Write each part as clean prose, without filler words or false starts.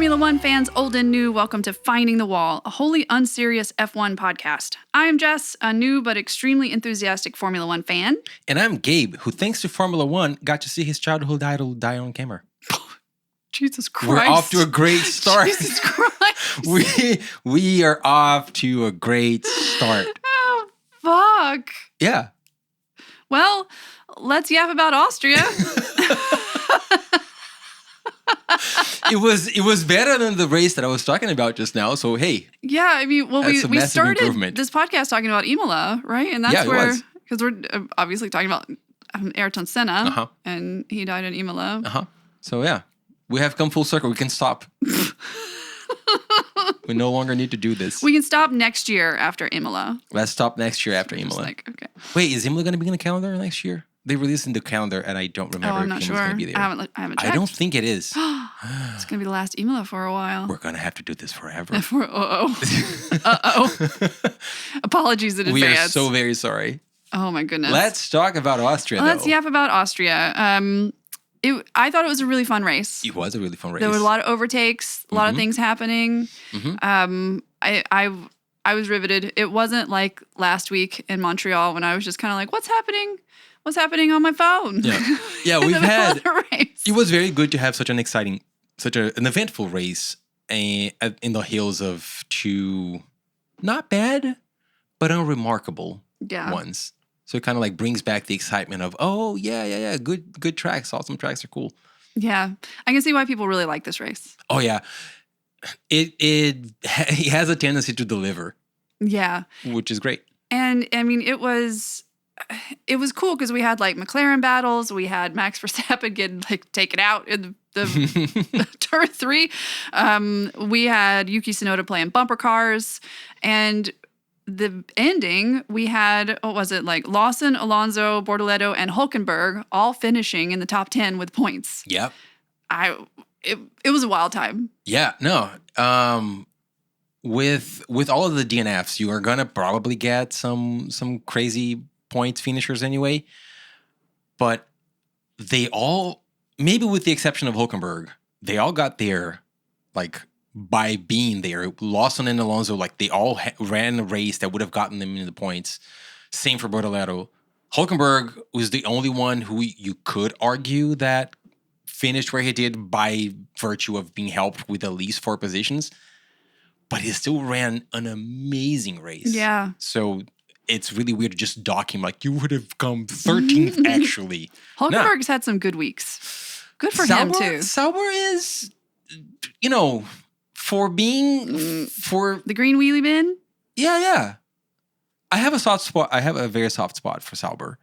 Formula One fans old and new, welcome to Finding the Wall, a wholly unserious F1 podcast. I'm Jess, a new but extremely enthusiastic Formula One fan. And I'm Gabe, who thanks to Formula One got to see his childhood idol die on camera. Jesus Christ. We're off to a great start. Jesus Christ. we are off to a great start. Oh, fuck. Yeah. Well, let's yap about Austria. It was better than the race that I was talking about just now. So hey, Yeah, I mean, well, we started improvement. this podcast talking about Imola, right? And that's where, was. because we're obviously talking about Ayrton Senna, and he died in Imola. So yeah, we have come full circle. We can stop. We no longer need to do this. We can stop next year after Imola. Let's stop next year after Imola. Okay. Wait, is Imola going to be in the calendar next year? They released in the calendar, and I don't remember I'm not if sure. Imola's going to be there. I haven't checked. I don't think it is. It's going to be the last Imola for a while. We're going to have to do this forever. Apologies in advance. We are so very sorry. Oh my goodness. Let's talk about Austria, Let's yap about Austria. I thought it was a really fun race. It was a really fun race. There were a lot of overtakes, a lot of things happening. I was riveted. It wasn't like last week in Montreal when I was just kind of like, what's happening? What's happening on my phone? Yeah, we've had. Race. It was very good to have such an eventful race in the heels of two not bad, but unremarkable ones. So it kind of like brings back the excitement of, oh yeah, good tracks. Awesome tracks are cool. Yeah, I can see why people really like this race. Oh yeah, it has a tendency to deliver. Yeah, which is great. And I mean, it was cool because we had like McLaren battles. We had Max Verstappen getting like taken out in the turn 3. We had Yuki Tsunoda playing bumper cars, and the ending we had Lawson, Alonso, Bortoleto, and Hülkenberg all finishing in the top 10 with points. Yep. It was a wild time. Yeah. No. With all of the DNFs, you are gonna probably get some crazy points finishers anyway, but they all, maybe with the exception of Hülkenberg, they all got there like by being there. Lawson and Alonso, like they all ran a race that would have gotten them into the points. Same for Bortoleto. Hülkenberg was the only one who you could argue that finished where he did by virtue of being helped with at least 4 positions, but he still ran an amazing race. Yeah. So it's really weird to just dock him like you would have come 13th actually. Hulkenberg's had some good weeks. Good for him too. Sauber is, for being for the green wheelie bin. Yeah. I have a soft spot. I have a very soft spot for Sauber,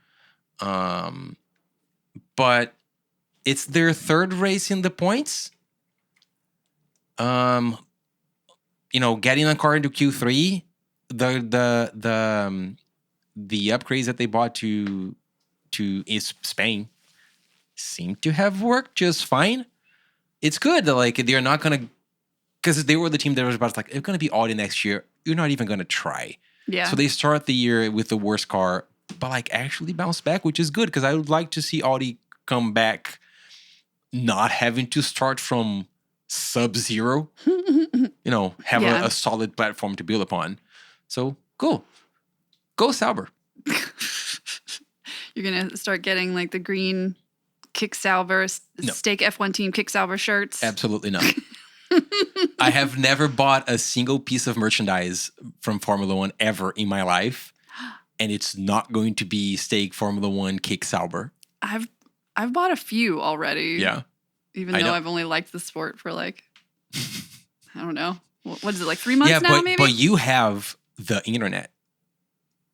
but it's their 3rd race in the points. Getting a car into Q3. The upgrades that they bought to Spain seem to have worked just fine. It's good that like they're not gonna, because they were the team that was about to like, it's gonna be Audi next year. You're not even gonna try. Yeah. So they start the year with the worst car, but like actually bounce back, which is good because I would like to see Audi come back, not having to start from sub-zero. Have a solid platform to build upon. So cool. Go Sauber. You're going to start getting like the green Kick Sauber, Stake F1 team Kick Sauber shirts. Absolutely not. I have never bought a single piece of merchandise from Formula One ever in my life. And it's not going to be Stake Formula One Kick Sauber. I've bought a few already. Yeah. Even though I've only liked the sport for like, I don't know. What is it, like 3 months now maybe? But you have the internet,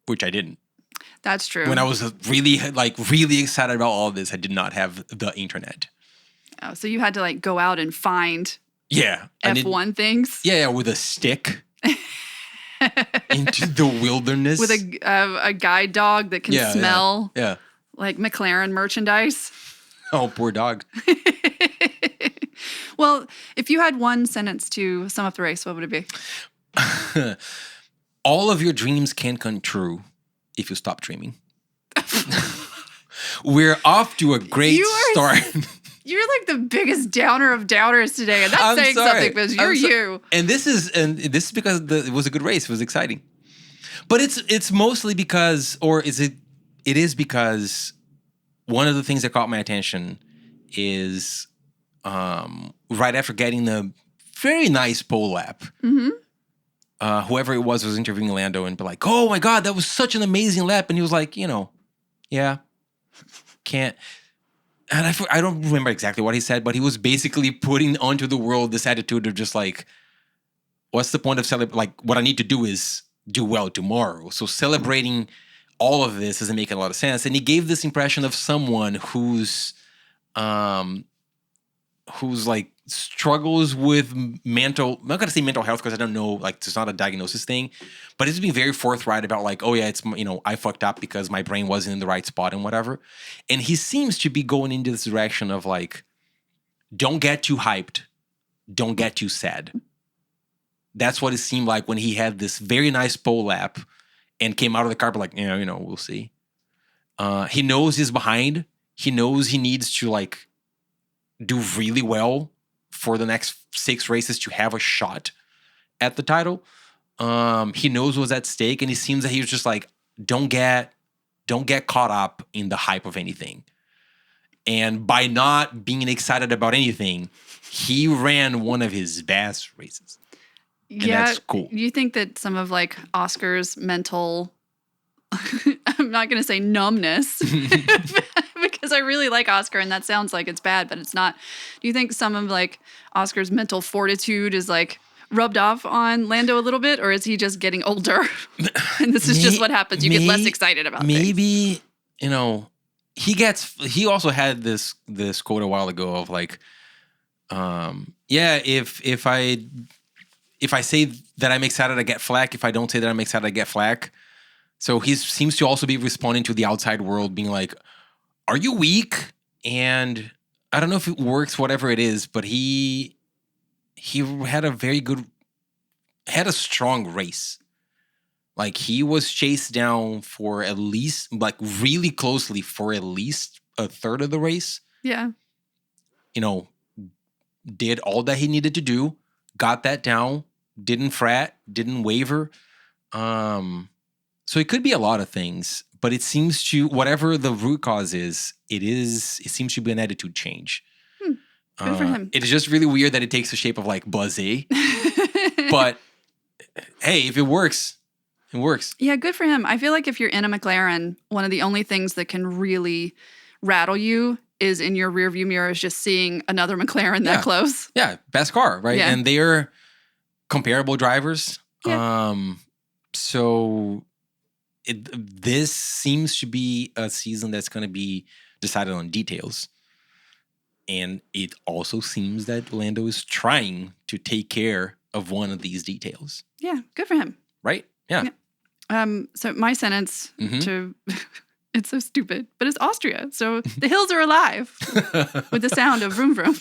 which I didn't. That's true. When I was really excited about all of this, I did not have the internet. Oh, so you had to like go out and find F1 things? Yeah, with a stick into the wilderness. With a guide dog that can smell like McLaren merchandise. Oh, poor dog. Well, if you had one sentence to sum up the race, what would it be? All of your dreams can come true if you stop dreaming. We're off to a great start. You're like the biggest downer of downers today, and that's I'm saying sorry. something because you're you. And this is because it was a good race. It was exciting. But it's mostly because, or is it? It is because one of the things that caught my attention is right after getting the very nice pole lap. Mm-hmm. Whoever it was interviewing Lando and be like, "Oh my God, that was such an amazing lap," and he was like, "Yeah, can't." And I don't remember exactly what he said, but he was basically putting onto the world this attitude of just like, what's the point of celebrating? Like, what I need to do is do well tomorrow. So celebrating all of this doesn't make a lot of sense. And he gave this impression of someone who's like struggles with mental, I'm not going to say mental health because I don't know, like it's not a diagnosis thing, but he's being very forthright about like, oh yeah, it's, I fucked up because my brain wasn't in the right spot and whatever. And he seems to be going into this direction of like, don't get too hyped. Don't get too sad. That's what it seemed like when he had this very nice pole lap and came out of the car, but like, we'll see. He knows he's behind. He knows he needs to like do really well for the next 6 races to have a shot at the title. He knows what's at stake, and it seems that he was just like, don't get caught up in the hype of anything. And by not being excited about anything, he ran one of his best races. And that's cool. You think that some of like Oscar's mental, I'm not going to say numbness, because I really like Oscar and that sounds like it's bad, but it's not. Do you think some of like Oscar's mental fortitude is like rubbed off on Lando a little bit, or is he just getting older? And this is just what happens. You get less excited about things. Maybe, he also had this quote a while ago of like, if I say that I'm excited, I get flack. If I don't say that I'm excited, I get flack. So he seems to also be responding to the outside world being like, are you weak? And I don't know if it works, whatever it is, but he had had a strong race. Like he was chased down for at least, like really closely for at least a third of the race. Yeah. Did all that he needed to do, got that down, didn't fret, didn't waver. So it could be a lot of things, but it seems to, whatever the root cause is, it seems to be an attitude change. Good for him. It is just really weird that it takes the shape of like blasé. But hey, if it works, it works. Yeah, good for him. I feel like if you're in a McLaren, one of the only things that can really rattle you is in your rearview mirror is just seeing another McLaren that close. Yeah, best car, right? Yeah. And they're comparable drivers. Yeah. So this seems to be a season that's going to be decided on details. And it also seems that Lando is trying to take care of one of these details. Yeah, good for him. Right? Yeah. So my sentence to... It's so stupid, but it's Austria. So the hills are alive with the sound of vroom vroom.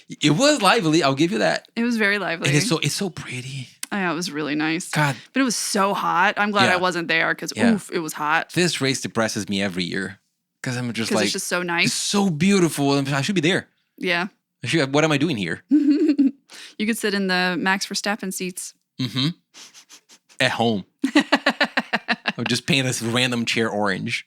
It was lively. I'll give you that. It was very lively. It's so pretty. I know, it was really nice. God. But it was so hot. I'm glad I wasn't there because, it was hot. This race depresses me every year because I'm just like... it's just so nice. It's so beautiful. I should be there. Yeah. What am I doing here? You could sit in the Max Verstappen seats. Mm-hmm. At home. Or just paint this random chair orange.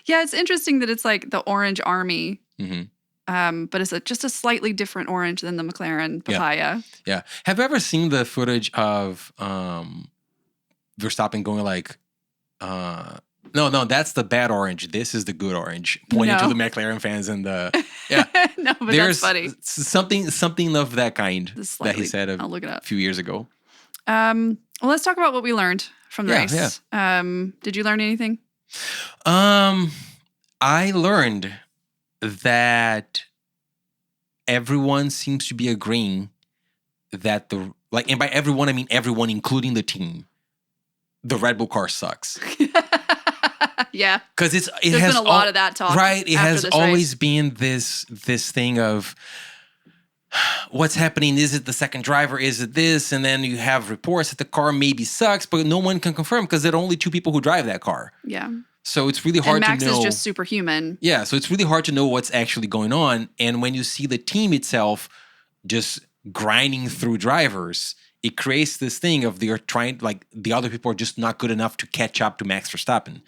Yeah, it's interesting that it's like the orange army. Mm-hmm. But it's just a slightly different orange than the McLaren papaya. Yeah. Have you ever seen the footage of Verstappen going like, no, that's the bad orange. This is the good orange. Pointing to the McLaren fans and the... Yeah. No, but that's funny. Something of that kind that he said I'll look it up. A few years ago. Well, let's talk about what we learned from the race. Yeah. Did you learn anything? I learned that everyone seems to be agreeing that and by everyone I mean everyone, including the team, the Red Bull car sucks. Yeah, because there's been a lot of that talk, right? It has always been this thing of what's happening. Is it the second driver? Is it this? And then you have reports that the car maybe sucks, but no one can confirm because there are only 2 people who drive that car. Yeah. So it's really And hard Max to know. is just superhuman. Yeah, so it's really hard to know what's actually going on. And when you see the team itself just grinding through drivers, it creates this thing of they're trying, like the other people are just not good enough to catch up to Max Verstappen.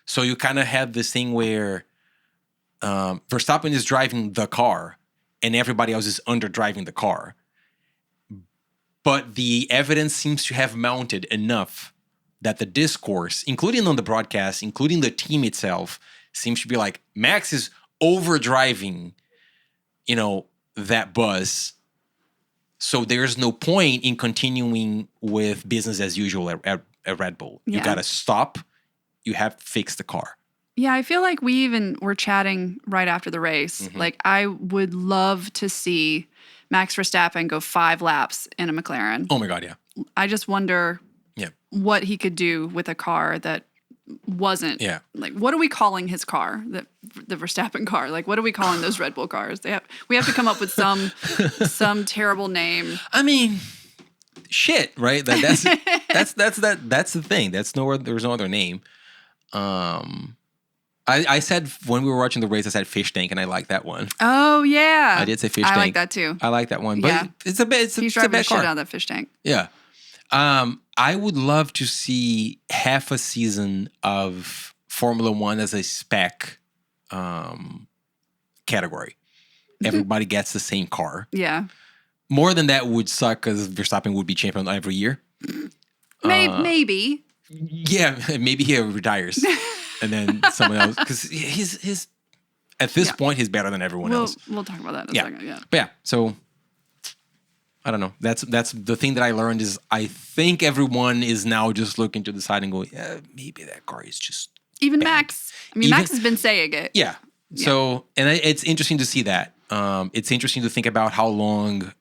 So you kind of have this thing where Verstappen is driving the car and everybody else is under driving the car. But the evidence seems to have mounted enough that the discourse, including on the broadcast, including the team itself, seems to be like, Max is overdriving, that bus. So there's no point in continuing with business as usual at Red Bull. Yeah. You got to stop. You have to fix the car. Yeah, I feel like we even were chatting right after the race. Mm-hmm. Like, I would love to see Max Verstappen go 5 laps in a McLaren. Oh my God, yeah. I just wonder Yeah. what he could do with a car that wasn't. Yeah. Like, what are we calling his car? The Verstappen car? Like, what are we calling those Red Bull cars? We have to come up with some terrible name. I mean, shit, right? That's the thing. There's no other name. I said when we were watching the race, I said fish tank, and I like that one. Oh yeah, I did say fish tank. I like that too. I like that one, but Yeah. it's a bit. He's It's a driving the bad shit car. out of that fish tank. Yeah. I would love to see half a season of Formula One as a spec category. Everybody gets the same car. Yeah. More than that would suck because Verstappen would be champion every year. Maybe. Yeah, maybe he retires and then someone else, because his at this point he's better than everyone else. We'll talk about that in a second. Yeah. But yeah, so I don't know. That's the thing that I learned is I think everyone is now just looking to the side and go, yeah, maybe that car is just Even bad. Max. I mean, Max has been saying it. Yeah. So and it's interesting to see that. It's interesting to think about how long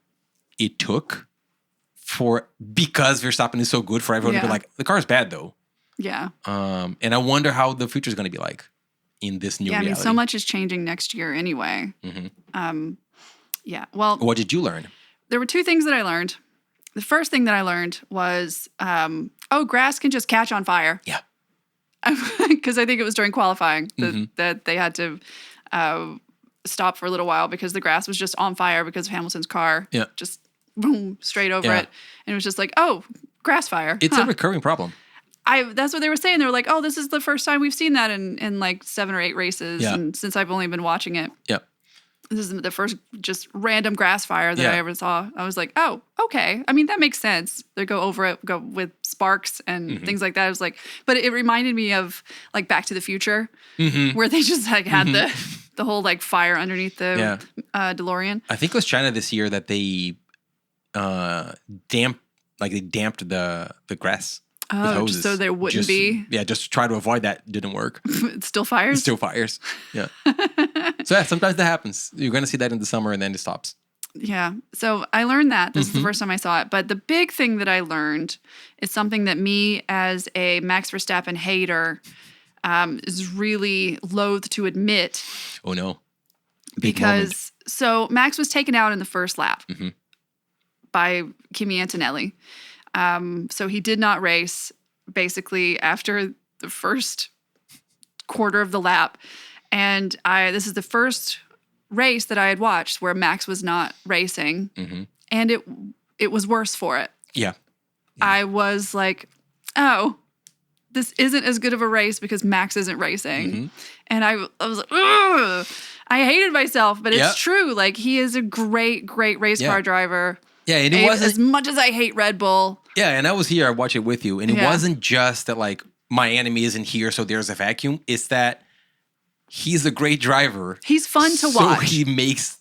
it took because Verstappen is so good for everyone to be like, the car's bad though. Yeah. And I wonder how the future is going to be like in this new reality. I mean, so much is changing next year anyway. Mm-hmm. Yeah. Well, What did you learn? there were 2 things that I learned. The first thing that I learned was, grass can just catch on fire. Yeah. Because I think it was during qualifying Mm-hmm. that they had to stop for a little while because the grass was just on fire because of Hamilton's car. Yeah. Just boom, straight over Yeah. it. And it was just like, oh, grass fire. It's a recurring problem. That's what they were saying. They were like, oh, this is the first time we've seen that in like 7 or 8 races. Yeah. And since I've only been watching it. Yeah. This is the first just random grass fire that Yeah. I ever saw. I was like, oh, okay. I mean, that makes sense. They go over it, go with sparks and things like that. I was like, but it reminded me of like Back to the Future, where they just like had the whole like fire underneath the DeLorean. I think it was China this year that they damped the grass. With Oh, hoses. so there wouldn't be. Yeah, just to try to avoid that. Didn't work. It still fires? It still fires. Yeah. So yeah, sometimes that happens. You're going to see that in the summer and then it stops. Yeah. So I learned that. This is the first time I saw it. But the big thing that I learned is something that me as a Max Verstappen hater is really loath to admit. Oh no. Big moment. So Max was taken out in the first lap by Kimi Antonelli. So he did not race basically after the first quarter of the lap. And this is the first race that I had watched where Max was not racing. And it was worse for it. Yeah. I was like, oh, this isn't as good of a race because Max isn't racing. And I was like, ugh. I hated myself, but it's true. Like, he is a great, great race car driver. Yeah, and it wasn't as much as I hate Red Bull. Yeah, and I was here. I watched it with you, and it wasn't just that like my enemy isn't here, so there's a vacuum. It's that he's a great driver. He's fun to watch. So he makes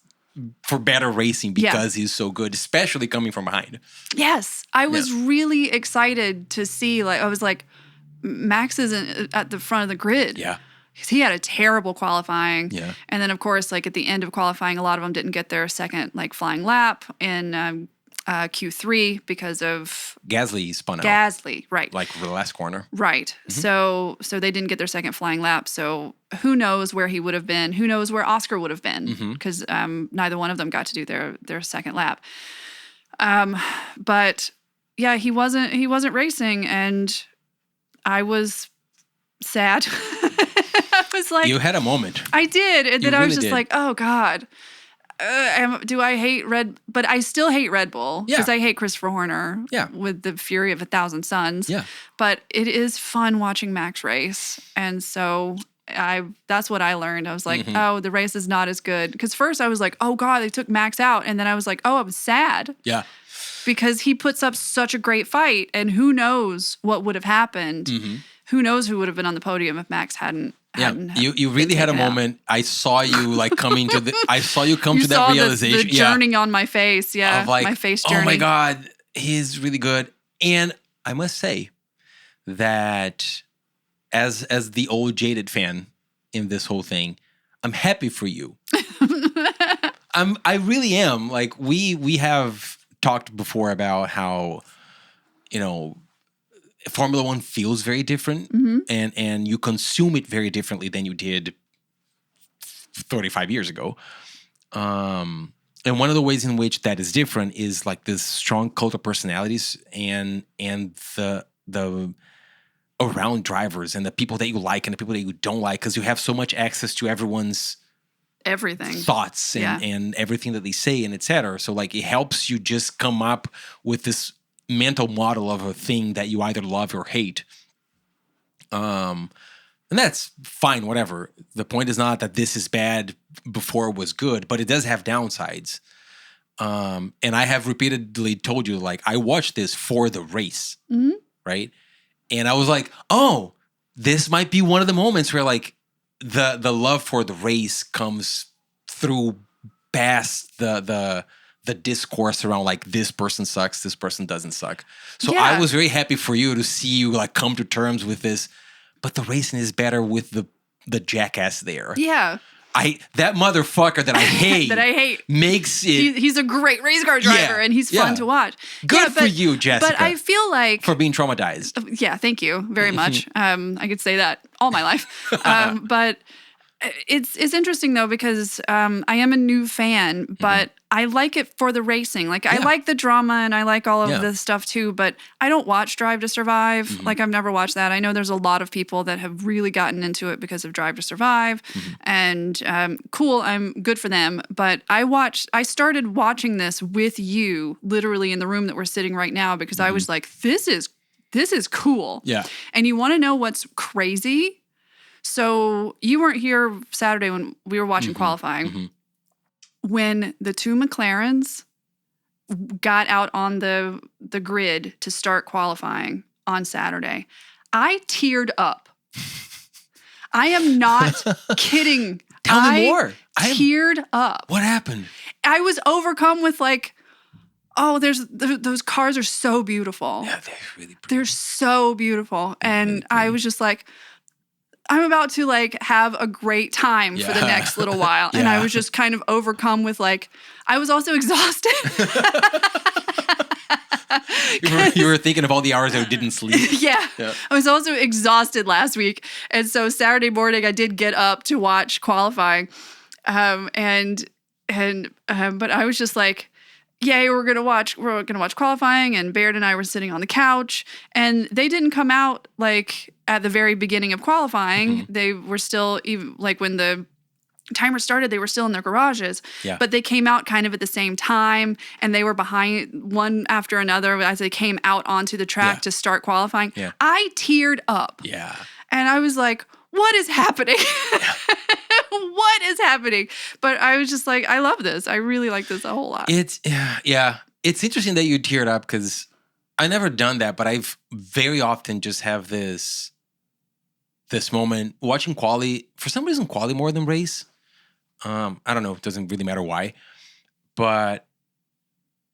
for better racing because he's so good, especially coming from behind. Yes, I was really excited to see. Like, I was like, Max isn't at the front of the grid. Yeah. He had a terrible qualifying. Yeah. And then, of course, like at the end of qualifying, a lot of them didn't get their second like flying lap in Q3 because of Gasly spun out. Gasly, right. Like for the last corner. Right. So they didn't get their second flying lap. So who knows where he would have been? Who knows where Oscar would have been? Because neither one of them got to do their second lap. But yeah, he wasn't racing, and I was sad was like, you had a moment. I did. And then I was really just did. like, oh God. Do I hate but I still hate Red Bull because I hate Christopher Horner with the fury of 1,000 suns. Yeah. But it is fun watching Max race. And so that's what I learned. I was like, oh, the race is not as good. Because first I was like, oh God, they took Max out. And then I was like, oh, I'm sad. Yeah. Because he puts up such a great fight. And who knows what would have happened. Who knows who would have been on the podium if Max hadn't. You really had a moment. I saw you like coming to I saw you come to that realization. The journey on my face. Yeah. Of like, my face journey. Oh my God, he's really good. And I must say that as the old jaded fan in this whole thing, I'm happy for you. I really am. Like we have talked before about how, Formula One feels very different and you consume it very differently than you did 35 years ago. And one of the ways in which that is different is like this strong cult of personalities and the around drivers and the people that you like and the people that you don't like, because you have so much access to everyone's thoughts and everything that they say and etc. So like it helps you just come up with this mental model of a thing that you either love or hate. And that's fine, whatever. The point is not that this is bad before it was good, but it does have downsides. And I have repeatedly told you, like, I watched this for the race, right? And I was like, oh, this might be one of the moments where like the love for the race comes through past the discourse around like this person sucks, this person doesn't suck. So I was very happy for you to see you like come to terms with this, but the racing is better with the jackass there. Yeah. That motherfucker that I hate makes it. He's a great race car driver and he's fun to watch. Good for you, Jessica. But I feel like for being traumatized. Yeah, thank you very much. I could say that all my life. But it's interesting though because I am a new fan, but I like it for the racing. Like I like the drama and I like all of this stuff too, but I don't watch Drive to Survive. Like I've never watched that. I know there's a lot of people that have really gotten into it because of Drive to Survive and cool, I'm good for them. But I started watching this with you literally in the room that we're sitting right now because I was like, this is cool. Yeah. And you want to know what's crazy? So you weren't here Saturday when we were watching qualifying. When the two McLarens got out on the grid to start qualifying on Saturday, I teared up. I am not kidding. Tell me more. I teared up. What happened? I was overcome with like, oh, those cars are so beautiful. Yeah, they're really pretty. They're so beautiful. And really I was just like, I'm about to like have a great time for the next little while. And I was just kind of overcome with like, I was also exhausted. you were thinking of all the hours I didn't sleep. Yeah. I was also exhausted last week. And so Saturday morning I did get up to watch qualifying. But I was just like, yay, we're gonna watch qualifying, and Baird and I were sitting on the couch, and they didn't come out like at the very beginning of qualifying. They were still, even like when the timer started, they were still in their garages. Yeah. But they came out kind of at the same time, and they were behind one after another as they came out onto the track to start qualifying. Yeah. I teared up. Yeah. And I was like, what is happening? What is happening? But I was just like, I love this. I really like this a whole lot. It's interesting that you teared up because I never done that, but I've very often just have this moment watching quali. For some reason, quali more than race. I don't know. It doesn't really matter why. But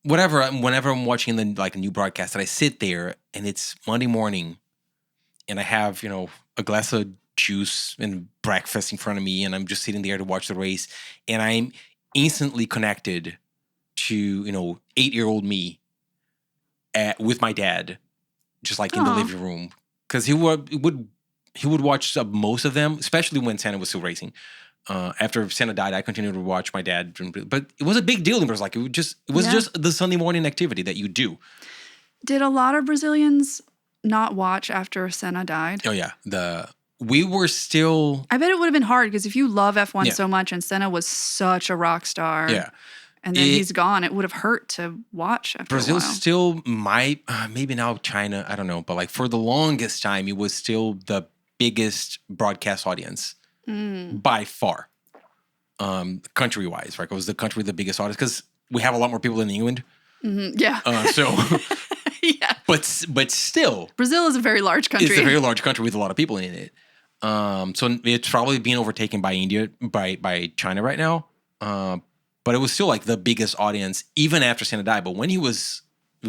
whenever I'm watching a new broadcast, and I sit there and it's Monday morning, and I have a glass of juice and breakfast in front of me, and I'm just sitting there to watch the race, and I'm instantly connected to 8-year-old me with my dad, just like in the living room, because he would watch most of them, especially when Senna was still racing. After Senna died, I continued to watch my dad, but it was a big deal. It was like just the Sunday morning activity that you do. Did a lot of Brazilians not watch after Senna died? Oh yeah, we were still... I bet it would have been hard because if you love F1 Yeah. so much and Senna was such a rock star. Yeah. And then he's gone. It would have hurt to watch after Brazil a while. still might, maybe now China, I don't know. But like for the longest time, it was still the biggest broadcast audience by far, country-wise, right? It was the country with the biggest audience because we have a lot more people in England. Mm-hmm. Yeah. Yeah. But still. Brazil is a very large country. It's a very large country with a lot of people in it. So it's probably being overtaken by India, by China right now. But it was still like the biggest audience, even after Senna died. But when he was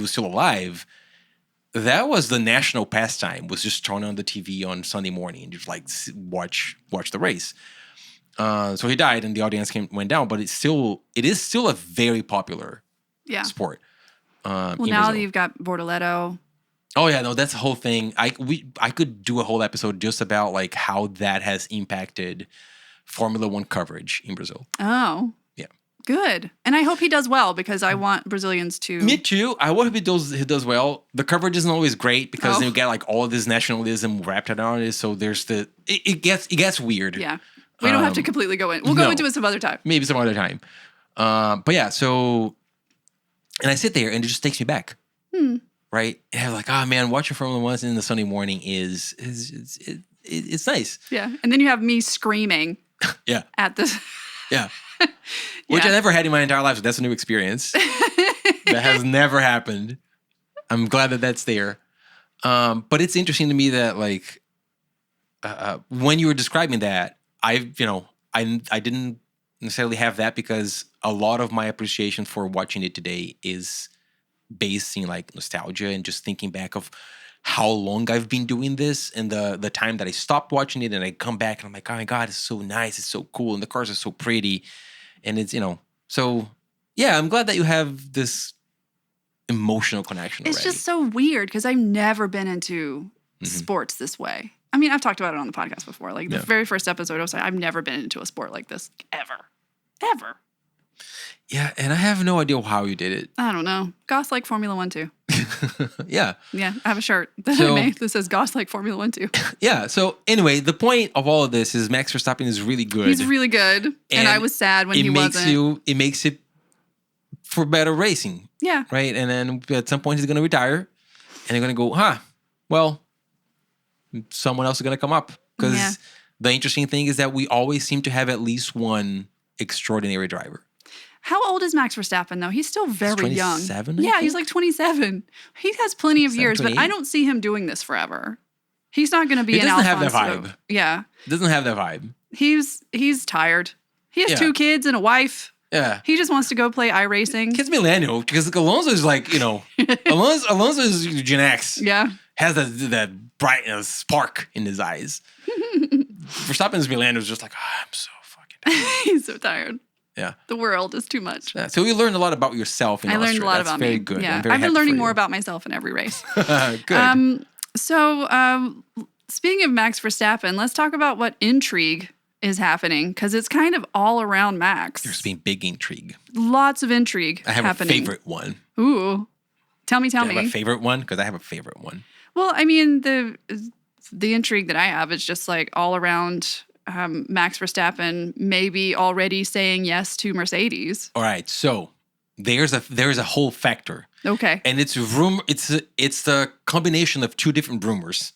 still alive, that was the national pastime, was just turn on the TV on Sunday morning and just like watch the race. So he died and the audience went down, but it is still a very popular sport. Well, now that you've got Bortoleto. Oh yeah, no, that's the whole thing. I could do a whole episode just about like how that has impacted Formula One coverage in Brazil. Oh. Good. And I hope he does well because I want Brazilians to... Me too. I hope he does well. The coverage isn't always great because then you get like all of this nationalism wrapped around it. So there's it gets weird. Yeah. We don't have to completely go in. We'll go into it some other time. Maybe some other time. But yeah, so... And I sit there and it just takes me back. Right? And I'm like, oh man, watching Formula One in the Sunday morning it's nice. Yeah. And then you have me screaming at this... Yeah. Which I never had in my entire life. So that's a new experience. That has never happened. I'm glad that that's there. But it's interesting to me that like when you were describing that, I didn't necessarily have that because a lot of my appreciation for watching it today is based in like nostalgia and just thinking back of how long I've been doing this and the time that I stopped watching it and I come back and I'm like, oh my God, it's so nice. It's so cool. And the cars are so pretty. And it's, so yeah, I'm glad that you have this emotional connection It's already. just so weird because I've never been into sports this way. I mean, I've talked about it on the podcast before. Like the very first episode, I was like, I've never been into a sport like this ever. Yeah, and I have no idea how you did it. I don't know. Goss like Formula One too. Yeah. Yeah, I have a shirt that I made that says Goss like Formula One too. Yeah, so anyway, the point of all of this is Max Verstappen is really good. He's really good. And I was sad when he wasn't. It makes it for better racing. Yeah. Right? And then at some point he's going to retire and they're going to go, well, someone else is going to come up. Because the interesting thing is that we always seem to have at least one extraordinary driver. How old is Max Verstappen, though? He's still very young. 27, Yeah, he's like 27. He has plenty of years, but I don't see him doing this forever. He's not going to be an Alfonso. He doesn't have that vibe. Yeah. Doesn't have that vibe. He's tired. He has 2 kids and a wife. Yeah. He just wants to go play iRacing. Kids millennial, because Alonso is like, Alonso is Gen X. Yeah. Has that bright spark in his eyes. Verstappen's millennial is just like, I'm so fucking tired. He's so tired. Yeah. The world is too much. Yeah. So you learned a lot about yourself in Austria. I learned a lot about me. Very good. Yeah. I've been learning more about myself in every race. Good. So speaking of Max Verstappen, let's talk about what intrigue is happening because it's kind of all around Max. There's been big intrigue. Lots of intrigue happening. I have a favorite one. Ooh. Tell me. Do you have a favorite one? Because I have a favorite one. Well, I mean, the intrigue that I have is just like all around Max Verstappen maybe already saying yes to Mercedes. All right, so there's a whole factor. Okay. And it's the combination of 2 different rumors.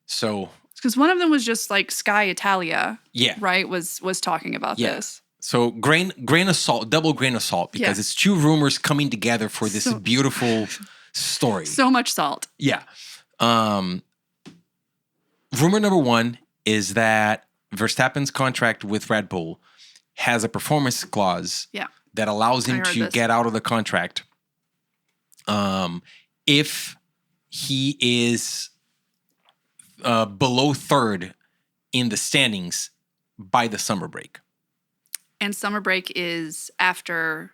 So because one of them was just like Sky Italia, yeah, right? Was talking about this. So grain of salt, double grain of salt, because it's 2 rumors coming together for this beautiful story. So much salt. Yeah. Rumor number 1 is that Verstappen's contract with Red Bull has a performance clause that allows him to get out of the contract if he is below 3rd in the standings by the summer break. And summer break is after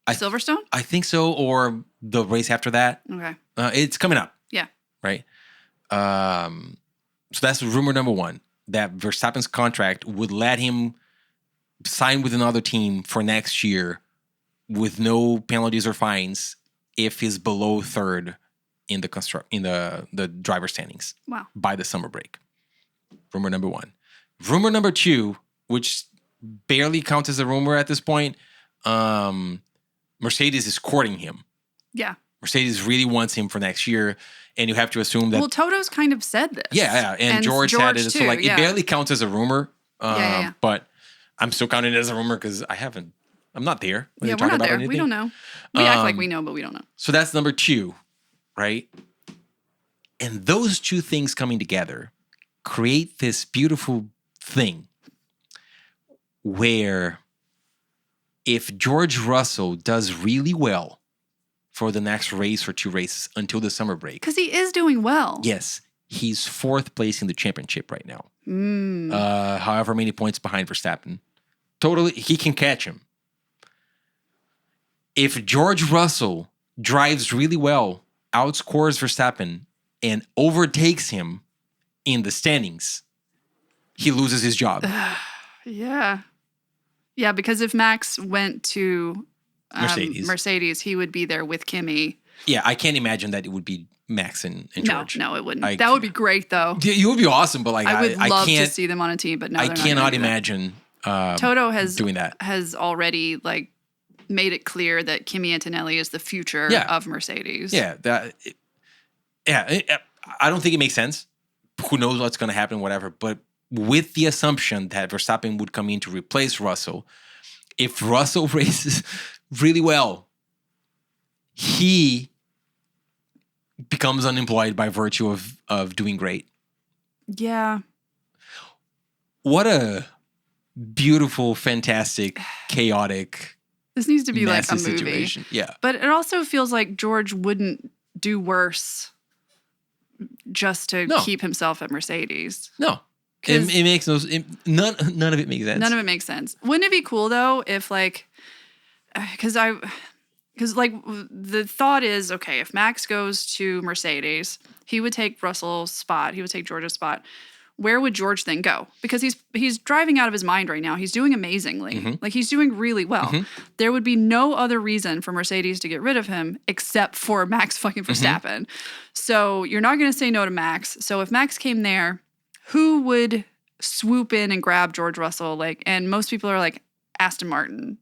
Silverstone? I think so, or the race after that. Okay. It's coming up. Yeah. Right? So that's rumor number 1, that Verstappen's contract would let him sign with another team for next year with no penalties or fines if he's below 3rd in the driver standings. Wow. By the summer break. Rumor number one. Rumor number two, which barely counts as a rumor at this point, Mercedes is courting him. Yeah. Mercedes really wants him for next year, and you have to assume that... Well, Toto's kind of said this. Yeah, and George said it. Too, so, like, it barely counts as a rumor. Yeah. But I'm still counting it as a rumor because I'm not there. Yeah, we're not there. We don't know. We act like we know, but we don't know. So that's number two, right? And those two things coming together create this beautiful thing where if George Russell does really well for the next race or two races until the summer break. Because he is doing well. Yes. He's fourth place in the championship right now. However many points behind Verstappen. Totally, he can catch him. If George Russell drives really well, outscores Verstappen, and overtakes him in the standings, he loses his job. Yeah. Yeah, because if Max went to Mercedes, he would be there with Kimi. Yeah, I can't imagine that it would be Max and George. No, it wouldn't. That would be great, though. It would be awesome, but like I would love to see them on a team, but no, I cannot imagine Toto has doing that. Has already like made it clear that Kimi Antonelli is the future of Mercedes. Yeah, I don't think it makes sense. Who knows what's going to happen, whatever. But with the assumption that Verstappen would come in to replace Russell, if Russell races really well, he becomes unemployed by virtue of doing great. Yeah. What a beautiful, fantastic, chaotic. This needs to be like a movie. Situation. Yeah. But it also feels like George wouldn't do worse just to keep himself at Mercedes. No. It makes none of it makes sense. None of it makes sense. Wouldn't it be cool though if like, because like the thought is, okay, if Max goes to Mercedes, he would take Russell's spot. He would take George's spot. Where would George then go? Because he's driving out of his mind right now. He's doing amazingly. Mm-hmm. Like he's doing really well. Mm-hmm. There would be no other reason for Mercedes to get rid of him except for Max fucking Verstappen. Mm-hmm. So you're not going to say no to Max. So if Max came there, who would swoop in and grab George Russell? Like, and most people are like Aston Martin,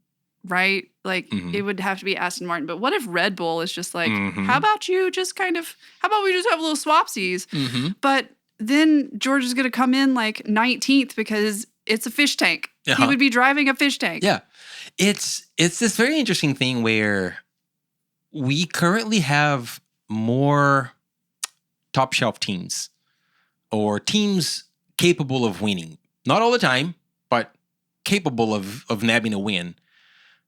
right? Like it would have to be Aston Martin. But what if Red Bull is just like, how about we just have a little swapsies? Mm-hmm. But then George is going to come in like 19th because it's a fish tank. Uh-huh. He would be driving a fish tank. Yeah. It's this very interesting thing where we currently have more top shelf teams or teams capable of winning. Not all the time, but capable of nabbing a win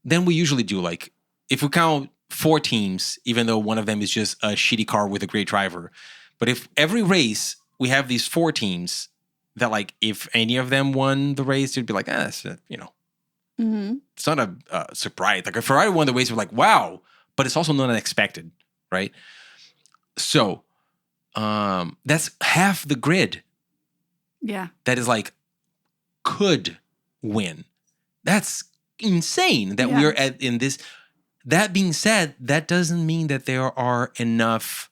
than we usually do. Like if we count 4 teams, even though one of them is just a shitty car with a great driver. But if every race we have these 4 teams that, like, if any of them won the race, it'd be like, it's not a surprise. Like, if Ferrari won the race, we're like, wow. But it's also not unexpected, right? So, that's half the grid. Yeah. That is, like, could win. That's insane that we're in this. That being said, that doesn't mean that there are enough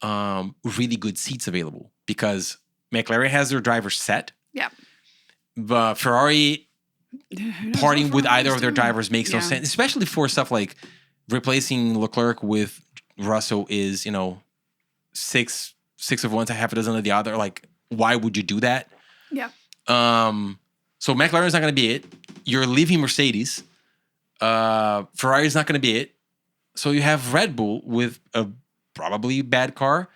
really good seats available. Because McLaren has their drivers set. Yeah. But Ferrari parting with either of their drivers makes no sense. Especially for stuff like replacing Leclerc with Russell is, 6 of one to half a dozen of the other. Like, why would you do that? Yeah. So McLaren's not going to be it. You're leaving Mercedes. Ferrari's not going to be it. So you have Red Bull with a probably bad car.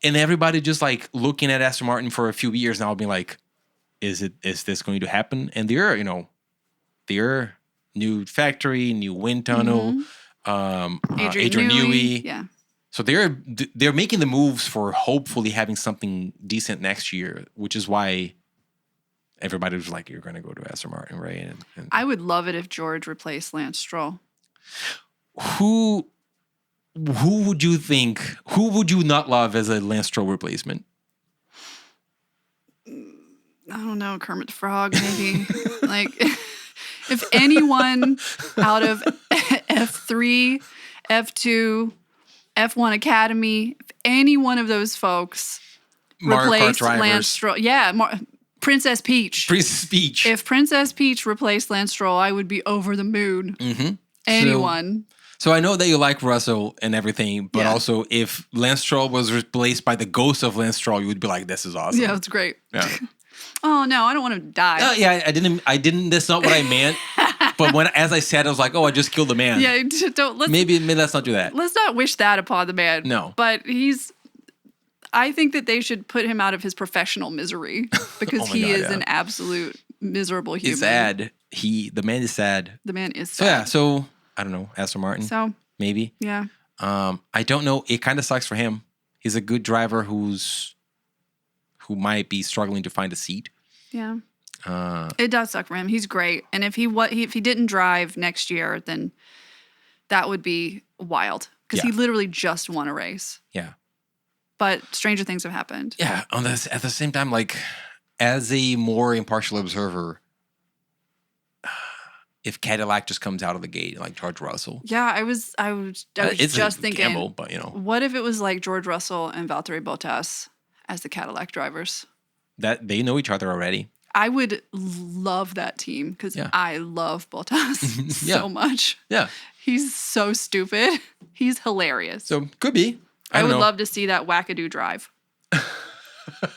And everybody just like looking at Aston Martin for a few years now, being like, "Is this going to happen?" And their new factory, new wind tunnel, Adrian Newey, yeah. So they're making the moves for hopefully having something decent next year, which is why everybody was like, "You're going to go to Aston Martin, right?" And I would love it if George replaced Lance Stroll. Who would you think? Who would you not love as a Lance Stroll replacement? I don't know, Kermit the Frog, maybe. Like, if anyone out of F3, F2, F1 Academy, if any one of those folks replaced Lance Stroll, Princess Peach. Princess Peach. If Princess Peach replaced Lance Stroll, I would be over the moon. Mm-hmm. Anyone. So I know that you like Russell and everything, but Yeah. also if Lance Stroll was replaced by the ghost of Lance Stroll, you would be like, this is awesome. Yeah, it's great. Yeah. Oh no, I don't want to die. Yeah, I didn't. That's not what I meant. But as I said, I was like, oh, I just killed a man. Yeah, don't. Maybe let's not do that. Let's not wish that upon the man. No. But I think that they should put him out of his professional misery because Oh my he God, is yeah. an absolute miserable human. He's sad. The man is sad. The man is So sad. so I don't know, Aston Martin. So Maybe. yeah. I don't know. It kind of sucks for him. He's a good driver who might be struggling to find a seat. Yeah. It does suck for him. He's great. And if he didn't drive next year, then that would be wild. Because he literally just won a race. Yeah. But stranger things have happened. Yeah. At the same time, like, as a more impartial observer, if Cadillac just comes out of the gate like George Russell. Yeah, I was It's just a thinking, gamble, but what if it was like George Russell and Valtteri Bottas as the Cadillac drivers? that they know each other already. I would love that team because I love Bottas so much. Yeah. He's so stupid. He's hilarious. So could be. I would know. love to see that wackadoo drive.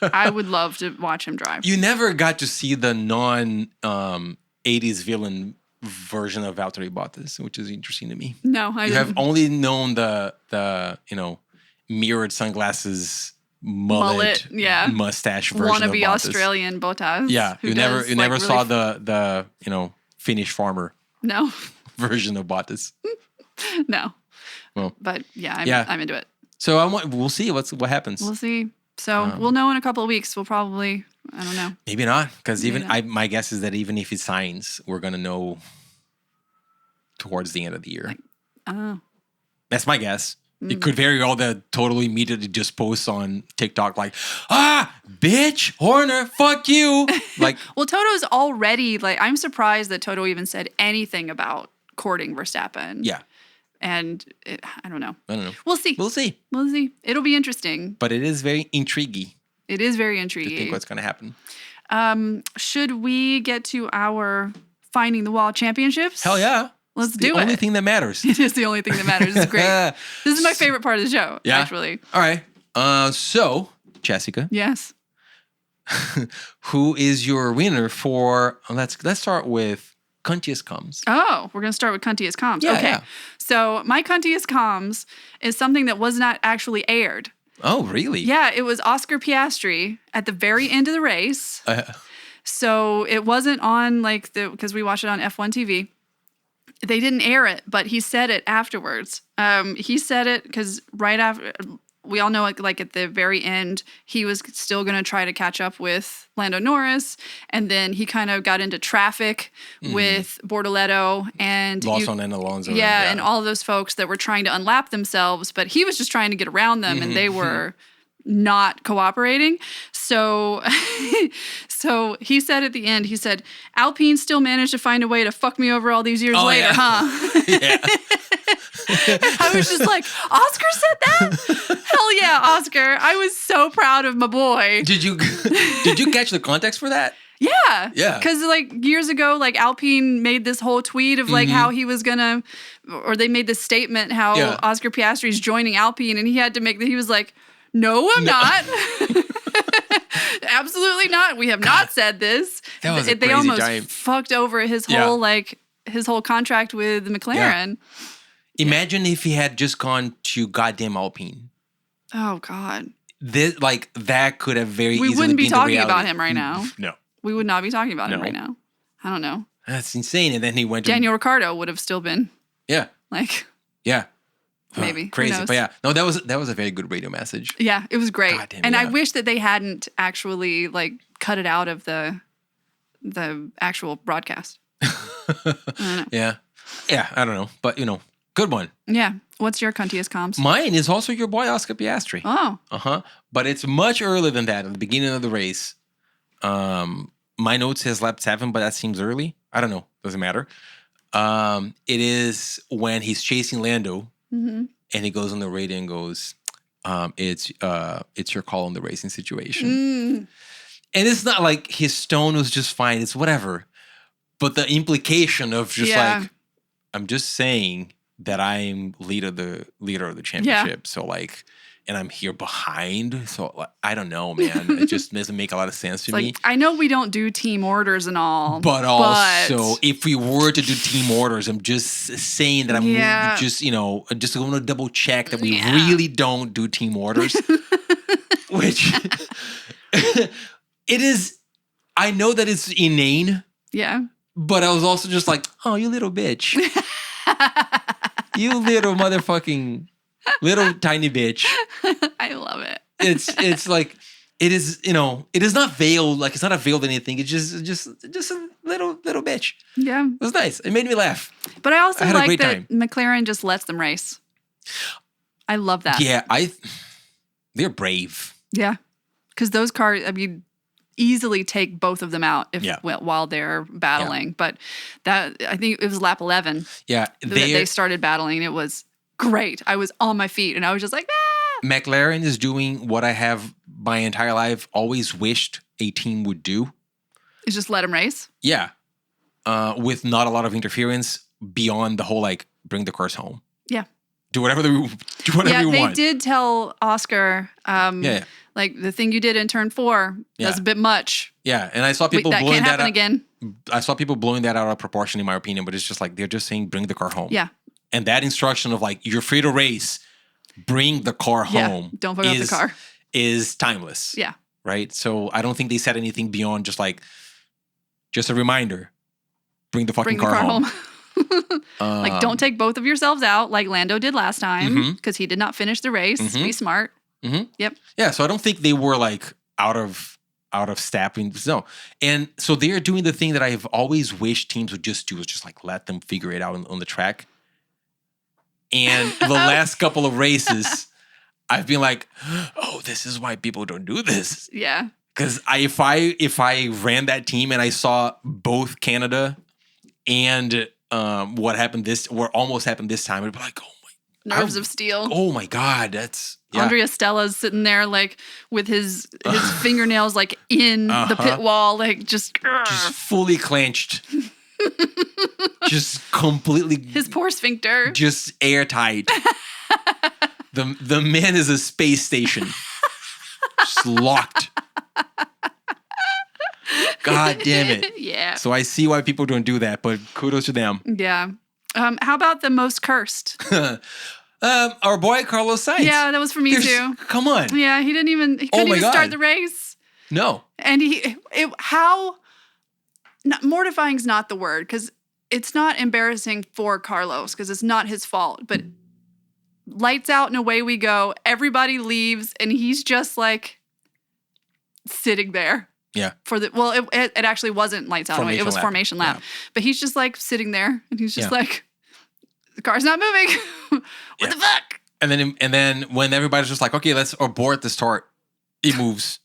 I would love to watch him drive. You never got to see the non-80s villain version of Valtteri Bottas, which is interesting to me. No, I You didn't. have only known the mirrored sunglasses mullet mustache version Wannabe of Bottas. Australian Bottas. Yeah, who you does, never really saw the Finnish farmer No, version of Bottas. no. Well, But yeah, I'm into it. So we'll see what happens. We'll see. So we'll know in a couple of weeks. We'll probably, I don't know. Maybe not, because my guess is that even if he signs, we're gonna know towards the end of the year. Oh. That's my guess. It could very well that totally immediately just posts on TikTok like, bitch, Horner, fuck you. Like, Well, Toto's already, I'm surprised that Toto even said anything about courting Verstappen. yeah, And I don't know. I don't know. We'll see. We'll see. We'll see. It'll be interesting. But it is very intriguing It is very to intriguing. think what's gonna happen. Should we get to our Finding the Wall championships? Hell yeah. Let's It's do the only it. thing that matters. It is the only thing that matters. It's great. This is my favorite part of the show, Yeah? actually. All right. So, Jessica, Yes. who is your winner for? Let's start with Cuntiest comes. Oh, we're going to start with Cuntiest comms. Yeah, okay. yeah. So my Cuntiest comms is something that was not actually aired. Oh, really? Yeah, it was Oscar Piastri at the very end of the race. So it wasn't on because we watched it on F1 TV. They didn't air it, but he said it afterwards. He said it because right after, we all know at the very end, he was still going to try to catch up with Lando Norris. And then he kind of got into traffic with Bortoletto and Lawson and Alonso. Yeah, and all of those folks that were trying to unlap themselves, but he was just trying to get around them and they were not cooperating. So so he said at the end, he said, Alpine still managed to find a way to fuck me over all these years later, huh? Yeah. I was just like, Oscar said that? Hell yeah, Oscar. I was so proud of my boy. Did you catch the context for that? Yeah. Yeah. Because years ago, Alpine made this whole tweet of how he was gonna, or they made this statement how Oscar Piastri's joining Alpine, and he had to he was like, no, I'm not. Absolutely not. We have not said this. That was a They crazy almost time. fucked over his whole his whole contract with McLaren. Yeah. Imagine if he had just gone to goddamn Alpine. Oh God. That could have very easily We wouldn't be been the talking reality. about him right now. No. We would not be talking about him No. right now. I don't know. That's insane. And then he went to Daniel Ricciardo would have still been Yeah. maybe. Who Crazy. knows? But yeah. No, that was a very good radio message. Yeah, it was great. Goddamn, and I yeah. wish that they hadn't actually cut it out of the actual broadcast. Yeah. Yeah, I don't know. But good one. Yeah. What's your Cuntiest comms? Mine is also your boy Oscar Piastri. Oh. Uh-huh. But it's much earlier than that, at the beginning of the race. My note says lap 7, but that seems early. I don't know. Doesn't matter. It is when he's chasing Lando, and he goes on the radio and goes, it's your call on the racing situation. And it's not like his stone was just fine. It's whatever. But the implication of just like, I'm just saying that I'm leader of the championship. So like, and I'm here behind. So like, I don't know, man. It just doesn't make a lot of sense to me. Like, I know we don't do team orders and all. But also, if we were to do team orders, I'm just saying that I'm just going to double check that we really don't do team orders. Which it is, I know that it's inane. Yeah. But I was also just like, oh, you little bitch. You little motherfucking, little tiny bitch. I love it. It's like, it is, it is not veiled, like it's not a veiled anything. It's just a little bitch. Yeah. It was nice. It made me laugh. But I also like that time. McLaren just lets them race. I love that. Yeah, they're brave. Yeah. Because those cars, I mean, easily take both of them out while they're battling. Yeah. But that, I think it was lap 11. Yeah. They started battling. It was great. I was on my feet and I was just like, ah! McLaren is doing what I have my entire life always wished a team would do. Is just let them race? Yeah. With not a lot of interference beyond the whole, like, bring the cars home. Yeah. Do whatever you want. Yeah, they did tell Oscar, like, the thing you did in turn 4, that's a bit much. Yeah, and I saw people blowing that out. That can't happen again. I saw people blowing that out of proportion, in my opinion, but it's just like, they're just saying, bring the car home. Yeah. And that instruction of, like, you're free to race, bring the car home. Don't fuck up the car. Is timeless. Yeah. Right? So I don't think they said anything beyond just like, just a reminder, bring the fucking car home. Like, don't take both of yourselves out like Lando did last time because he did not finish the race. Be smart. Yep. Yeah. So I don't think they were like out of step. No. And so they're doing the thing that I've always wished teams would just do, is just like let them figure it out on the track. And the last couple of races, I've been like, oh, this is why people don't do this. Yeah. Because if I ran that team and I saw both Canada and what almost happened this time, it'd be like, oh my, nerves of steel. Oh my God, that's Andrea Stella's sitting there like with his fingernails like in the pit wall, like just fully clenched. Just completely, his poor sphincter, just airtight. The man is a space station, just locked. God damn it! Yeah. So I see why people don't do that, but kudos to them. Yeah. How about the most cursed? Our boy Carlos Sainz. Yeah, that was for me too. Come on. Yeah, he couldn't even start the race. No. And mortifying is not the word, because it's not embarrassing for Carlos because it's not his fault, but lights out and away we go. Everybody leaves and he's just like sitting there. Yeah. It actually wasn't lights out and away. It was formation lap. Yeah. But he's just like sitting there and he's just like, the car's not moving. What the fuck? And then when everybody's just like, okay, let's abort the start, it moves.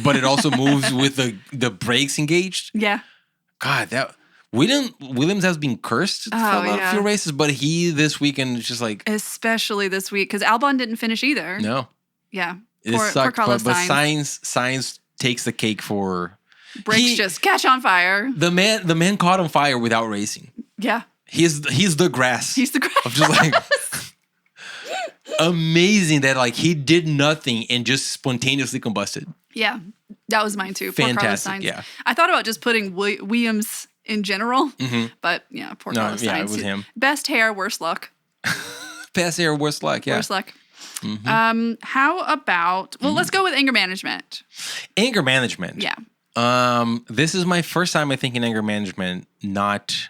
But it also moves with the brakes engaged. Yeah. God, that Williams has been cursed for a few races, but he this weekend is just like, especially this week, because Albon didn't finish either. No. Yeah. It sucked, but Sainz takes the cake for brakes just catch on fire. The man caught on fire without racing. Yeah. He's the grass. He's the grass. I'm just like amazing that like he did nothing and just spontaneously combusted. Yeah. That was mine too. Fantastic. Poor Carlos Sainz. Yeah. I thought about just putting Williams in general, but yeah, poor Carlos Sainz. Yeah, it was him. Best hair, worst luck. Best hair, worst luck. Yeah. Worst luck. How about, let's go with anger management. Anger management. Yeah. This is my first time, I think, in anger management, not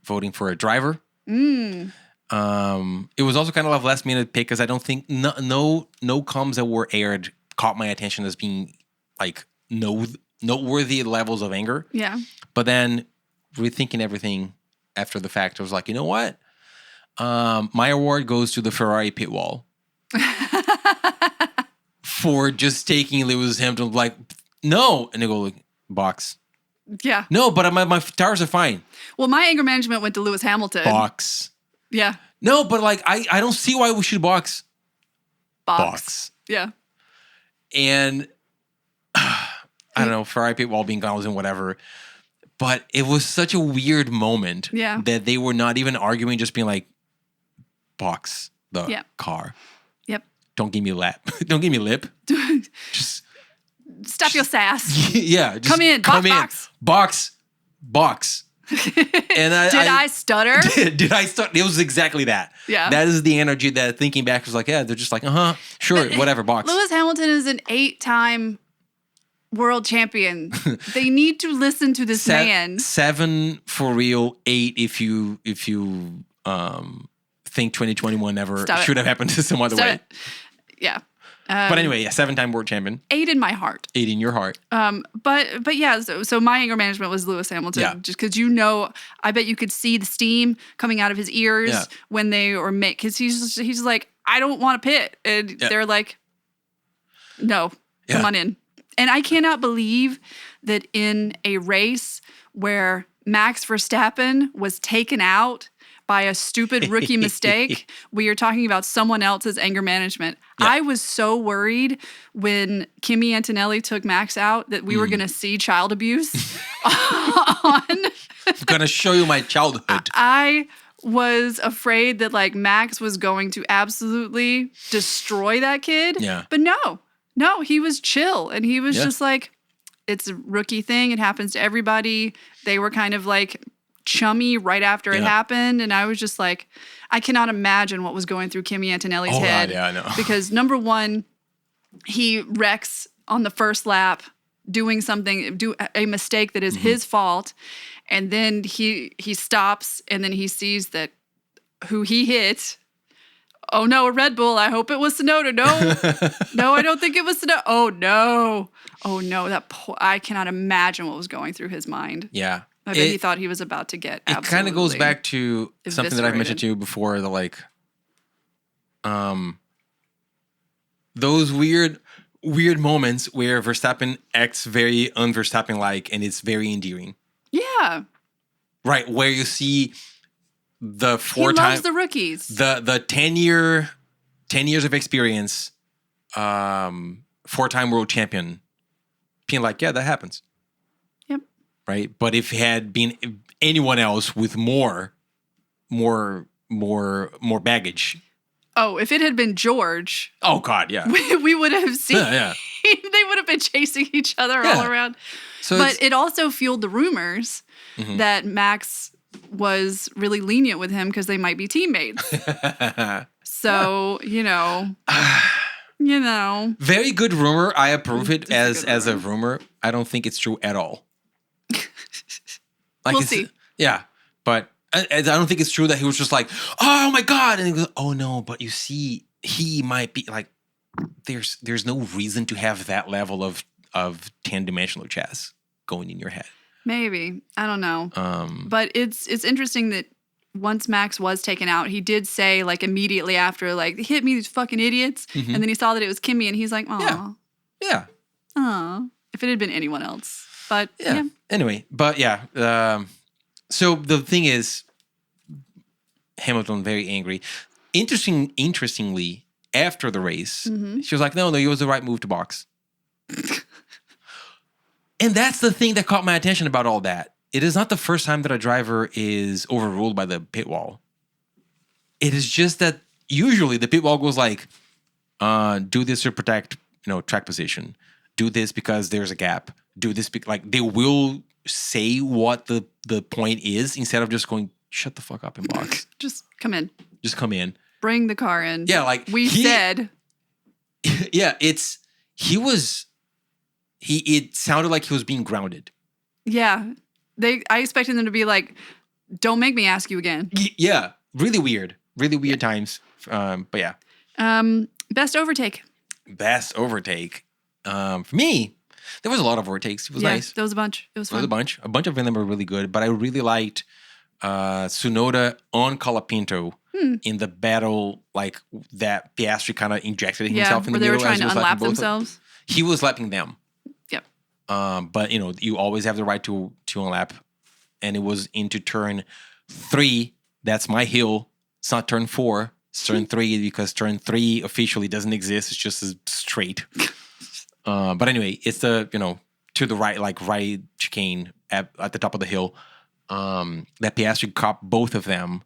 voting for a driver. It was also kind of a last minute pick because I don't think no comms that were aired caught my attention as being like noteworthy levels of anger. Yeah. But then rethinking everything after the fact, I was like, you know what? My award goes to the Ferrari pit wall for just taking Lewis Hamilton. Like, no, and they go like, box. Yeah. No, but my tires are fine. Well, my anger management went to Lewis Hamilton. Box. Yeah. No, but like I don't see why we should box. Box. Yeah. And I don't know, Ferrari pit wall being gone and whatever. But it was such a weird moment that they were not even arguing, just being like, box the car. Yep. Don't give me lap. Don't give me lip. Just stop your sass. Just come in. Box. And I stutter? Did I stutter? It was exactly that. Yeah. That is the energy that thinking back was like, they're just like, sure, whatever, box. Lewis Hamilton is an 8-time world champion. They need to listen to this man. 7 for real, 8 if you think 2021 never should have happened to some other way. Yeah. But anyway, 7-time world champion. 8 in my heart. 8 in your heart. But yeah, so my anger management was Lewis Hamilton. Just because I bet you could see the steam coming out of his ears when they were because he's like, I don't want to pit, and they're like, no, come on in. And I cannot believe that in a race where Max Verstappen was taken out by a stupid rookie mistake, we are talking about someone else's anger management. Yeah. I was so worried when Kimi Antonelli took Max out that we were going to see child abuse on. I'm going to show you my childhood. I was afraid that Max was going to absolutely destroy that kid. Yeah. But no, he was chill. And he was just like, it's a rookie thing. It happens to everybody. They were kind of chummy right after it happened. And I was just like, I cannot imagine what was going through Kimi Antonelli's head. God, yeah, I know. Because number one, he wrecks on the first lap doing a mistake that is his fault. And then he stops and then he sees that who he hit. Oh no, a Red Bull. I hope it was Tsunoda. No, I don't think it was Tsunoda. Oh no. I cannot imagine what was going through his mind. Yeah. I bet he thought he was about to get absolutely. It kind of goes back to something that I've mentioned to you before, those weird moments where Verstappen acts very un-Verstappen-like and it's very endearing. Yeah. Right, where you see the he loves the rookies. The 10 years of experience, 4-time world champion, being like, yeah, that happens. Right, but if it had been anyone else with more baggage. Oh, if it had been George. Oh God, yeah. We would have seen. Yeah. They would have been chasing each other all around. But it also fueled the rumors that Max was really lenient with him because they might be teammates. So Very good rumor. I approve it as a rumor. I don't think it's true at all. We'll see. Yeah, but I don't think it's true that he was just like, oh my God. And he goes, oh no, but you see, he might be like, there's no reason to have that level of 10-dimensional chess going in your head. Maybe. I don't know. But it's interesting that once Max was taken out, he did say immediately after, hit me, these fucking idiots. And then he saw that it was Kimi and he's like, aw. Yeah. Aw. If it had been anyone else. But yeah. Anyway, but so the thing is, Hamilton very angry. Interestingly, after the race, she was like, no, it was the right move to box. And that's the thing that caught my attention about all that. It is not the first time that a driver is overruled by the pit wall. It is just that usually the pit wall goes do this to protect, track position. Do this because there's a gap. Do this they will say what the point is instead of just going, shut the fuck up and box. Just come in. Just come in. Bring the car in. Yeah, we said. Yeah, it sounded like he was being grounded. Yeah. I expected them to be like, don't make me ask you again. Yeah. Really weird. Really weird times. But yeah. Best overtake. Best overtake. For me, there was a lot of overtakes. It was nice. There was a bunch. It was fun. There was a bunch of them were really good, but I really liked Tsunoda on Colapinto in the battle, that Piastri kind of injected himself in the middle. Where they were trying to unlap themselves. He was lapping them. Yep. But you always have the right to unlap, and it was into turn 3. That's my hill. It's not turn 4. It's turn 3 because turn 3 officially doesn't exist. It's just a straight. But anyway, it's the to the right, like right chicane at the top of the hill. That Piastri caught both of them,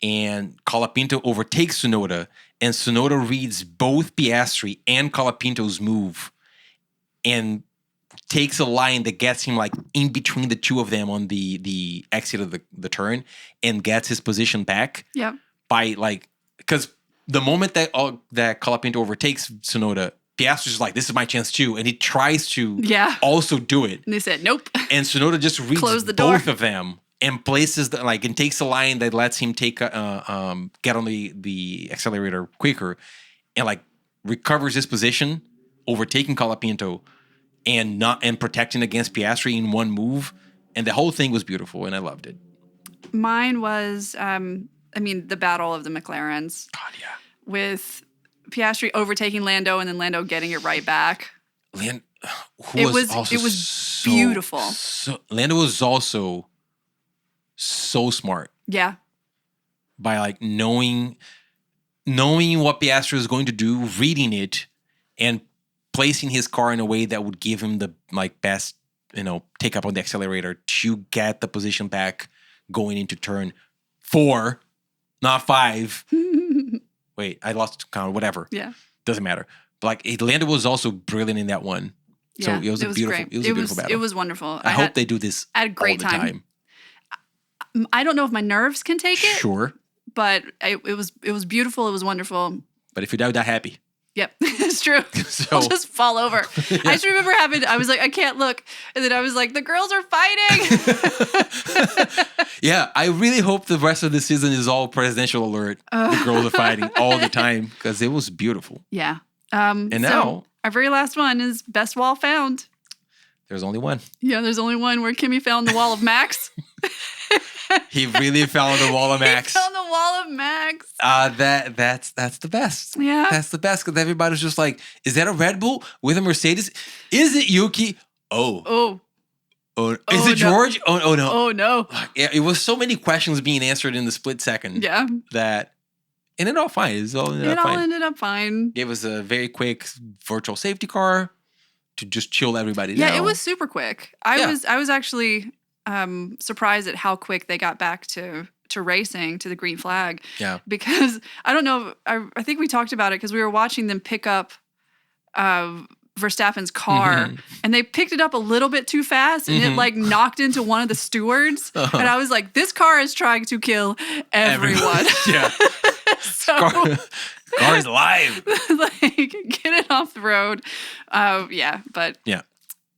and Colapinto overtakes Tsunoda, and Tsunoda reads both Piastri and Colapinto's move, and takes a line that gets him like in between the two of them on the exit of the turn, and gets his position back. Yeah. By like, because the moment that Colapinto overtakes Tsunoda, Piastri's like, this is my chance too, and he tries to also do it. And they said nope. And Tsunoda just reads both of them and places and takes a line that lets him take get on the accelerator quicker, and like recovers his position, overtaking Colapinto, and protecting against Piastri in one move. And the whole thing was beautiful, and I loved it. Mine was, the battle of the McLarens. God, yeah. With Piastri overtaking Lando and then Lando getting it right back. It was beautiful. Lando was also so smart. Yeah. By like knowing what Piastri was going to do, reading it, and placing his car in a way that would give him the like best, take up on the accelerator to get the position back going into turn 4, not 5. Wait, I lost count. Whatever. Yeah. Doesn't matter. But like Lando was also brilliant in that one. Yeah, so it was a beautiful battle. It was wonderful. I hope they do this I had a great all the time. I don't know if my nerves can take it. Sure. But it was beautiful. It was wonderful. But if you die happy. Yep, it's true. So, I'll just fall over. Yeah. I just remember I was like, I can't look. And then I was like, the girls are fighting. Yeah, I really hope the rest of the season is all presidential alert. The girls are fighting all the time, because it was beautiful. Yeah. And now our very last one is best wall found. There's only one. Yeah, there's only one where Kimmy found the wall of Max. He really found the wall of Max. He found the wall of Max. That's the best. Yeah. That's the best, because everybody's just like, is that a Red Bull with a Mercedes? Is it Yuki? Oh. Is it George? Oh no. Oh no. Yeah, it was so many questions being answered in the split second. Yeah. And it all fine. It all ended up fine. Gave us a very quick virtual safety car to just chill everybody down. Yeah, it was super quick. I was actually surprised at how quick they got back to racing, to the green flag. Yeah. Because I don't know, I think we talked about it because we were watching them pick up Verstappen's car, and they picked it up a little bit too fast, and it like knocked into one of the stewards. And I was like, this car is trying to kill everyone. Yeah. So car's alive. Like, get it off the road. Yeah,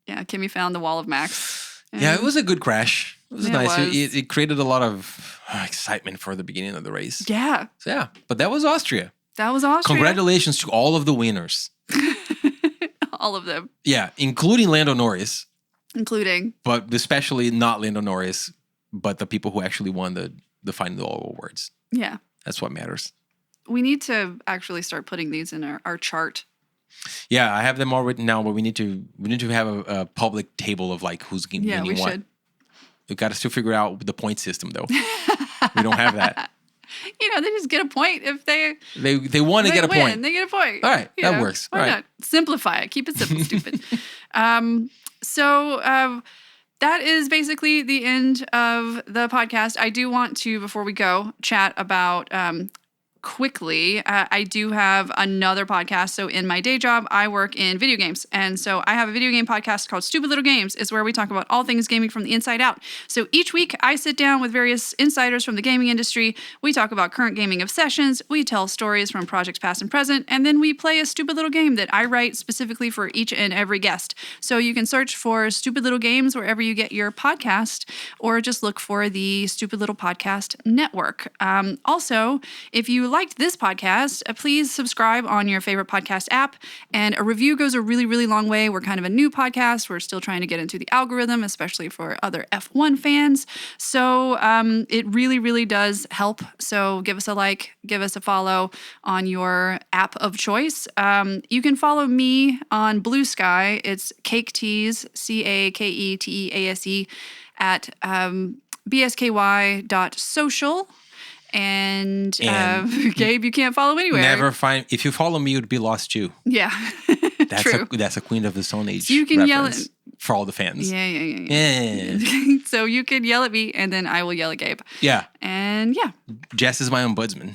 Kimmy found the wall of Max. Yeah, it was a good crash. It was nice. It created a lot of excitement for the beginning of the race. Yeah. So yeah, but that was Austria. Congratulations to all of the winners. All of them. Yeah, including Lando Norris. But especially not Lando Norris, but the people who actually won the final awards. Yeah. That's what matters. We need to actually start putting these in our chart. Yeah, I have them all written down, but we need to have a public table of like who's winning what. Yeah, we should. We've got to still figure out the point system, though. We don't have that. They just get a point if they want to get a point. They get a point. All right, that works. Why not? Simplify it. Keep it simple, stupid. So that is basically the end of the podcast. I do want to, before we go, chat about quickly. I do have another podcast. So in my day job, I work in video games. And so I have a video game podcast called Stupid Little Games. It's where we talk about all things gaming from the inside out. So each week I sit down with various insiders from the gaming industry. We talk about current gaming obsessions. We tell stories from projects past and present. And then we play a stupid little game that I write specifically for each and every guest. So you can search for Stupid Little Games wherever you get your podcast, or just look for the Stupid Little Podcast Network. Also, if you liked this podcast, please subscribe on your favorite podcast app. And a review goes a really, really long way. We're kind of a new podcast. We're still trying to get into the algorithm, especially for other F1 fans. So it really, really does help. So give us a like, give us a follow on your app of choice. You can follow me on Blue Sky. It's Caketease, CAKETEASE, at bsky.social. And Gabe, you can't follow anywhere. If you follow me, you'd be lost too. Yeah, that's true. That's a Queen of the Stone Age. So you can reference. for all the fans. Yeah. So you can yell at me, and then I will yell at Gabe. Yeah. And yeah. Jess is my ombudsman.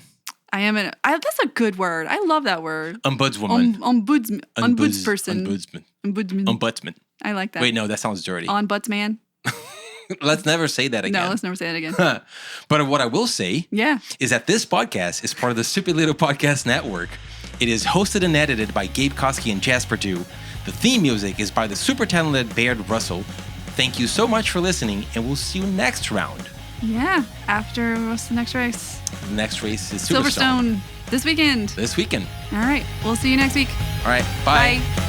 I am that's a good word. I love that word. Ombudswoman. Ombudsperson. Ombudsman. I like that. Wait, no, that sounds dirty. Ombudsman. Let's never say that again. No, let's never say that again. But what I will say is that this podcast is part of the Stupid Little Podcast Network. It is hosted and edited by Gabe Koski and Jasper Dew. The theme music is by the super talented Baird Russell. Thank you so much for listening, and we'll see you next round. Yeah. After, what's the next race? The next race is Silverstone. This weekend. This weekend. All right. We'll see you next week. All right. Bye. Bye.